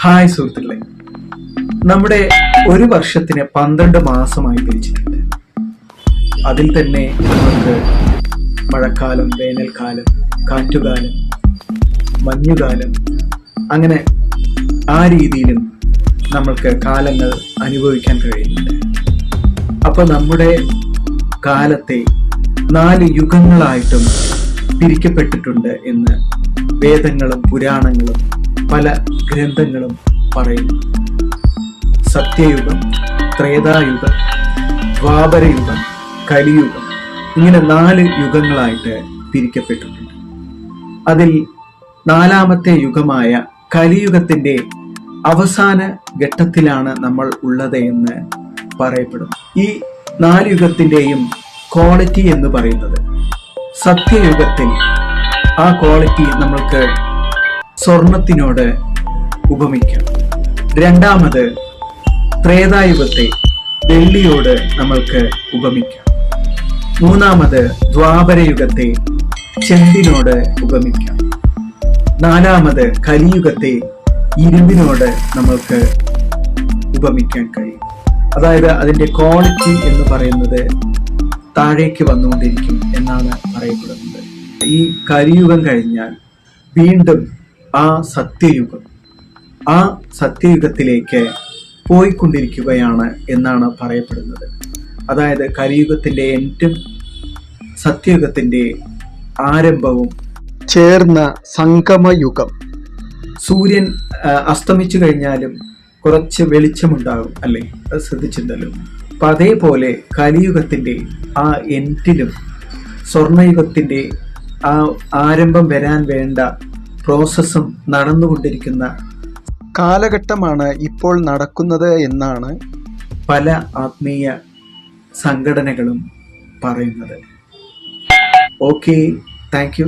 Hi സുഹൃത്തുക്കളെ, നമ്മുടെ ഒരു വർഷത്തിന് 12 മാസമായി പിരിച്ചിട്ടുണ്ട്. അതിൽ തന്നെ നമുക്ക് മഴക്കാലം, വേനൽക്കാലം, കാറ്റുകാലം, മഞ്ഞുകാലം, അങ്ങനെ ആ രീതിയിലും നമ്മൾക്ക് കാലങ്ങൾ അനുഭവിക്കാൻ കഴിയുന്നുണ്ട്. അപ്പോൾ നമ്മുടെ കാലത്തെ 4 യുഗങ്ങളായിട്ടും പിരിക്കപ്പെട്ടിട്ടുണ്ട് എന്ന് വേദങ്ങളും പുരാണങ്ങളും പല ഗ്രന്ഥങ്ങളും പറയുന്നു. സത്യയുഗം, ത്രേതായുഗം, ദ്വാപരയുഗം, കലിയുഗം, ഇങ്ങനെ 4 യുഗങ്ങളായിട്ട് പിരിക്കപ്പെട്ടിട്ടുണ്ട്. അതിൽ 4ാമത്തെ യുഗമായ കലിയുഗത്തിന്റെ അവസാന ഘട്ടത്തിലാണ് നമ്മൾ ഉള്ളത് എന്ന് പറയപ്പെടും. ഈ 4 യുഗത്തിന്റെയും ക്വാളിറ്റി എന്ന് പറയുന്നത്, സത്യയുഗത്തിൽ ആ ക്വാളിറ്റി നമ്മൾക്ക് സ്വർണത്തിനോട് ഉപമിക്കാം. രണ്ടാമത് ത്രേതായുഗത്തെ വെള്ളിയോട് നമ്മൾക്ക് ഉപമിക്കാം. മൂന്നാമത് ദ്വാപരയുഗത്തെ ചെമ്പിനോട് ഉപമിക്കാം. 4ാമത് കലിയുഗത്തെ ഇരുമ്പിനോട് നമ്മൾക്ക് ഉപമിക്കാൻ കഴിയും. അതായത് അതിൻ്റെ ക്വാളിറ്റി എന്ന് പറയുന്നത് താഴേക്ക് വന്നുകൊണ്ടിരിക്കും എന്നാണ് പറയപ്പെടുന്നത്. ഈ കലിയുഗം കഴിഞ്ഞാൽ വീണ്ടും ആ സത്യയുഗത്തിലേക്ക് പോയിക്കൊണ്ടിരിക്കുകയാണ് എന്നാണ് പറയപ്പെടുന്നത്. അതായത് കലിയുഗത്തിൻ്റെ എൻഡും സത്യയുഗത്തിൻ്റെ ആരംഭവും ചേർന്ന സംഗമയുഗം. സൂര്യൻ അസ്തമിച്ചു കഴിഞ്ഞാലും കുറച്ച് വെളിച്ചമുണ്ടാകും, അല്ലേ? അത് ശ്രദ്ധിച്ചിട്ടുണ്ടല്ലോ. അപ്പം അതേപോലെ കലിയുഗത്തിൻ്റെ ആ എൻഡിലും സ്വർണയുഗത്തിൻ്റെ ആ ആരംഭം വരാൻ വേണ്ട പ്രോസസ്സും നടന്നുകൊണ്ടിരിക്കുന്ന കാലഘട്ടമാണ് ഇപ്പോൾ നടക്കുന്നത് എന്നാണ് പല ആത്മീയ സംഘടനകളും പറയുന്നത്. Okay, thank you.